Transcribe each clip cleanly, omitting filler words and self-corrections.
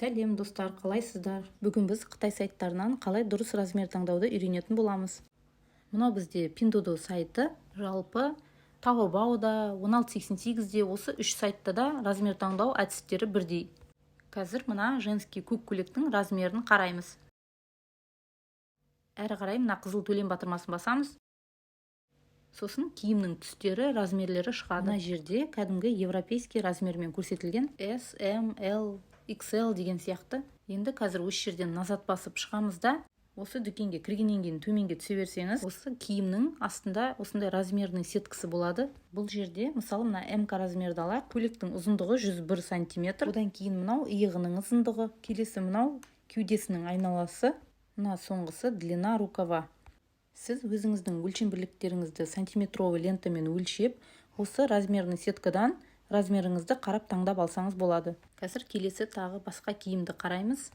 Сәлем достар, қалайсыздар? Бүгін біз Қытай сайттарынан қалай дұрыс размер таңдауды үйренетін боламыз. Мынау бізде Pinduoduo сайты, жалпы Taobao'да, 1688-де осы 3 сайтта да размер таңдау әдістері бірдей. Қазір мына женский көк көйлектің размерін қараймыз. Әрі қарай мына қызыл төлем батырмасын басамыз. Сосын киімнің түстері, размерлері шығады. Мына жерде кәдімгі европейский размермен көрсетілген S, M, L, XL деген сияқты. Енді қазір осы жерден назад басып шығамыз да, осы дүкенге кіргеннен кейін төменге түсе берсеңіз, осы киімнің астында осындай размерный сеткасы болады. Бұл жерде, мысалы, мына МК размерді алайық. Көйлектің ұзындығы 101 см. Одан кейін мынау иығының ұзындығы, келесі мынау кеудесінің айналасы, мына соңғысы длина рукава. Сіз өзіңіздің өлшем бірліктеріңізді сантиметровый лентамен өлшеп, осы размерный сеткадан размеріңізді қарап таңдап алсаңыз болады. Қазір келесі тағы басқа киімді қараймыз.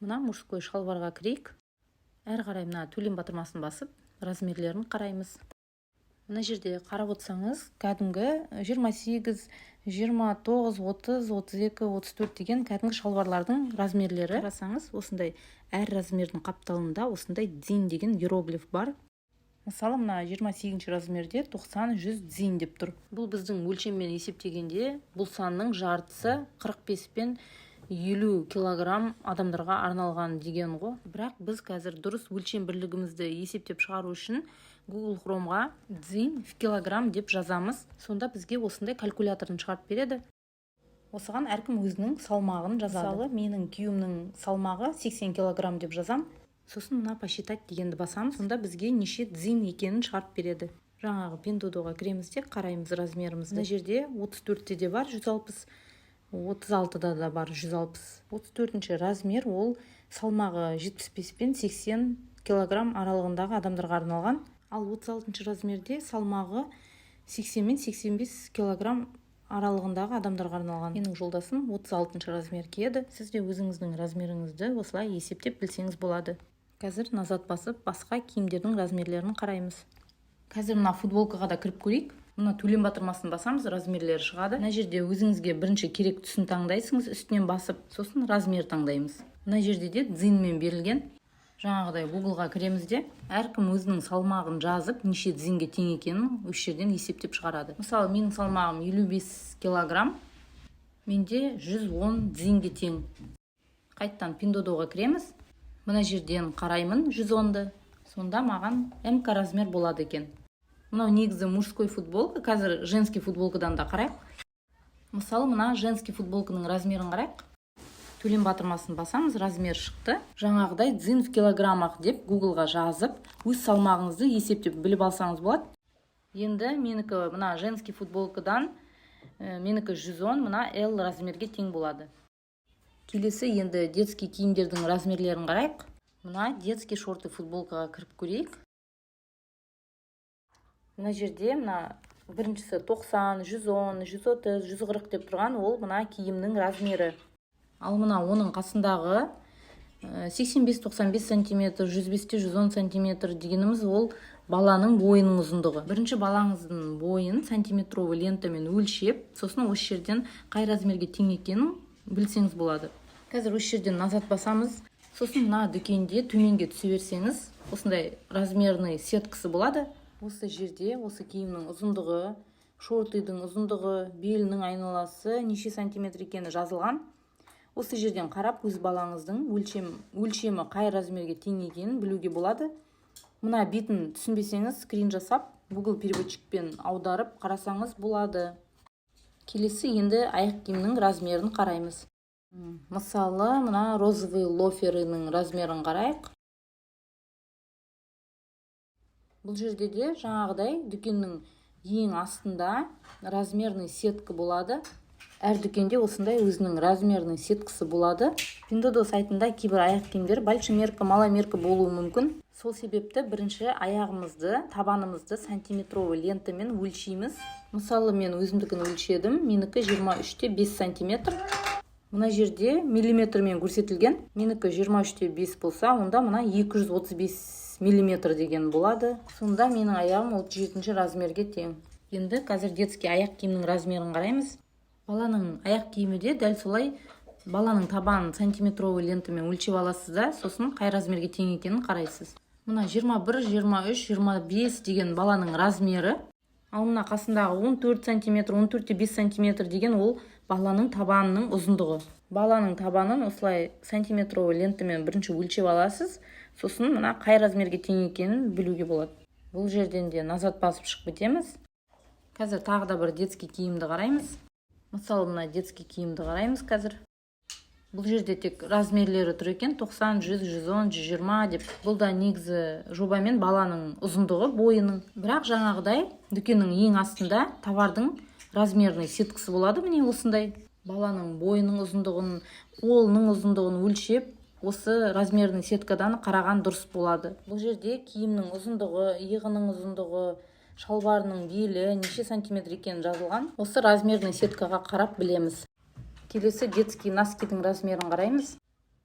Мына мужской шалбарға кірейік. Әрі қарай мына төлем батырмасын басып, размерлерін қараймыз. Мына жерде қарап отырсаңыз, кәдімгі 28, 29, 30, 32, 34 деген кәдімгі шалбарлардың размерлері. Қарасаңыз, осындай әр размердің қапталында осындай дзин деген иероглиф бар. Мысалы, мына 28 размерде 90-100 дзин деп тұр. Бұл біздің өлшеммен есептегенде, бұл санның жартысы 45 пен 50 килограмм адамдарға арналған деген ғой. Бірақ біз қазір дұрыс өлшем бірлігімізді есептеп шығару үшін Google Chromeға дзин в килограмм деп жазамыз. Сонда бізге осындай калькуляторын шығарып береді. Осыған әркім өзінің салмағын жазады. Мысалы, менің күйеуімнің салмағы 80 килограмм деп жазам. Сосын мына посчитать дегенді басамыз, сонда бізге неше дзин екенін шығарып береді. Жаңағы Pinduoduo'ға кіреміз де қараймыз размерімізді. Мына жерде 34-те де бар 160, 36-да да бар 160. 34-ші размер ол салмағы 75 пен 80 килограмм аралығындағы адамдарға арналған. Ал 36-ші размерде салмағы 80 мен 85 килограмм аралығындағы адамдарға арналған. Менің жолдасым 36-ші размер киеді. Сіз де өзіңіздің размеріңізді осылай есептеп білсеңіз болады. Қазір назад басып, басқа киімдердің размерлерін қараймыз. Қазір мына футболкаға да кіріп көрейік. Мына төлем батырмасын басамыз, размерлері шығады. Мына жерде өзіңізге бірінші керек түсін таңдайсыңыз, үстінен басып, сосын размер таңдаймыз. Мына жерде де дзинмен берілген. Жаңағыдай Google-ға кіреміз де, әркім өзінің салмағын жазып, неше дзинге тең екенін осы жерден есептеп шығарады. Мысалы, менің салмағым 55 килограмм, менде 110 дзинге тең. Қайттан Pinduoduo'ға кіреміз. Мына жерден қараймын 110-ды. Сонда маған МК размер болады екен. Мынау негізі мужской футболка, қазір женский футболкадан да қарайық. Мысалы, мына женский футболканың размерін қарайық. Төлем батырмасын басамыз, размер шықты. Жаңағыдай дзин в килограммах деп Google-ға жазып, өз салмағыңызды есептеп біліп алсаңыз болады. Енді менікі мына женский футболкадан менікі 110, мына L размерге тең болады. Келесі енді детский киімдердің размерлерін қарайық. Мына детский шорты футболкаға кіріп көрейік. Мына жерде мына біріншісі 90, 110, 130, 140 деп тұрған, ол мына киімнің размері. Ал мына оның қасындағы 85-95 см, 105-110 см дегеніміз ол баланың бойының ұзындығы. Бірінші балаңыздың бойын сантиметровый лентамен өлшеп, сосын осы жерден қай размерге тең екенін білсеңіз болады. Қазір осы жерден назад басамыз. Сосын мына дүкенде төменге түсе берсеңіз, осындай размерный сеткасы болады. Осы жерде осы киімнің ұзындығы, шортыйдың ұзындығы, белінің айналасы, неше сантиметр екені жазылған. Осы жерден қарап, өз балаңыздың өлшемі қай размерге тең екенін білуге болады. Мына бетін түсінбесеңіз, скрин жасап, Google переводчикпен аударып қарасаңыз болады. Келесі енді аяқ киімнің размерін қараймыз. Мысалы, мына розовый лоферінің размерін қарайық. Бұл жерде де жаңағыдай дүкеннің ең астында размерный сетка болады. Әр дүкенде осындай өзінің размерный сеткасы болады. Pinduoduo сайтында кейбір аяқ киімдер большой мерка, мала мерка болуы мүмкін. Сол себепті бірінші аяғымызды, табанымызды сантиметровый лентамен өлшейміз. Мысалы, мен өзімдікін өлшедім. Менікі 23-те 5 сантиметр. Мына жерде миллиметрмен көрсетілген. Менікі 23-те 5 болса, онда мына 235 миллиметр деген болады. Сонда менің аяғым 37-ші размерге тең. Енді қазір детский аяқ киімнің размерін қараймыз. Баланың аяқ киімі де дәл солай баланың табанын сантиметровый лентамен өлчеп аласыз да, сосын қай размерге тең екенін қарайсыз. Мына 21, 23, 25 деген баланың размері. Ал мына қасындағы 14 сантиметр, 14-5 сантиметр деген ол баланың табанының ұзындығы. Баланың табанын осылай сантиметровый лентамен бірінші өлчеп аласыз, сосын мына қай размерге тең екенін білуге болады. Бұл жерден де назад басып шығып кетеміз. Қазір тағы да бір детский киімді қараймыз. Мысалы, мына детский киімді қараймыз қазір. Бұл жерде тек размерлері тұр екен, 90, 100, 110, 120 деп. Бұл да негізі жобамен баланың ұзындығы, бойының. Бірақ жаңағыдай дүкеннің ең астында товардың размерный сеткасы болады, міне осындай. Баланың бойының ұзындығын, қолының ұзындығын өлшеп, осы размерный сеткадан қараған дұрыс болады. Бұл жерде киімнің ұзындығы, иығының ұзындығы, шалбарының белі неше сантиметр екенін жазылған. Осы размерный сеткаға қарап білеміз. Келесі детский носкидің размерін қараймыз.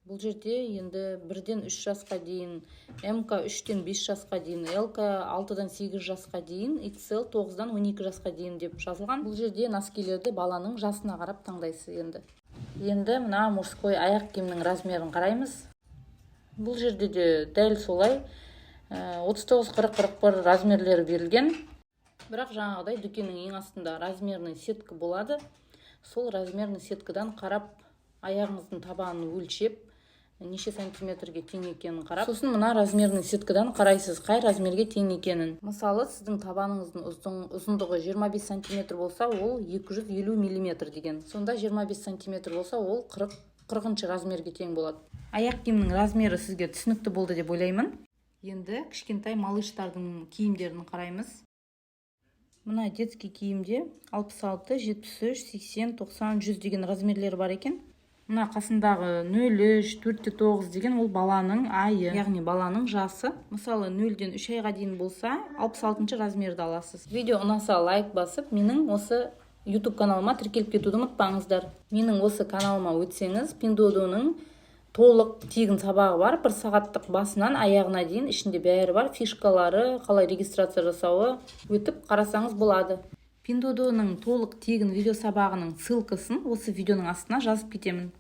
Бұл жерде енді 1-ден 3 жасқа дейін, МК 3-ден 5 жасқа дейін, ЛК 6-дан 8 жасқа дейін, XL 9-дан 12 жасқа дейін деп жазылған. Бұл жерде носкилерді баланың жасына қарап таңдайсыз енді. Енді мына мужской аяқ киімнің размерін қараймыз. Бұл жерде де дәл солай 39, 40, 41 размерлері берілген. Бірақ жаңағыдай дүкеннің ең астында размерный сетка болады. Сол размерный сеткадан қарап, аяғыңыздың табанын өлшеп, неше сантиметрге тең екенін қарап, сосын мына размерный сеткадан қарайсыз, қай размерге тең екенін. Мысалы, сіздің табаныңыздың ұзындығы 25 сантиметр болса, ол 250 миллиметр деген. Сонда 25 сантиметр болса, ол 40 размерге тең болады. Аяқ киімнің размері сізге түсінікті болды деп ойлаймын. Енді кішкентай малыштардың киімдерін қараймыз. Мына детский киімде 66, 73, 80, 90, 100 деген размерлері бар екен. Мына қасындағы 0-3, 4-9 деген ол баланың айы, яғни баланың жасы. Мысалы 0-ден 3 айға дейін болса, 66 размерді аласыз. Видео ұнаса лайк басып, менің осы YouTube каналыма тіркеліп кетуді ұмытпаңыздар. Менің осы каналыма өтсеңіз, Pinduoduo'ның толық тегін сабағы бар, 1 сағаттық басынан аяғына дейін, ішінде бәрі бар, фишкалары, қалай регистрация жасауы, өтіп қарасаңыз болады. Pinduoduo'ның толық тегін видео сабағының ссылкасын осы видеоның астына жазып кетемін.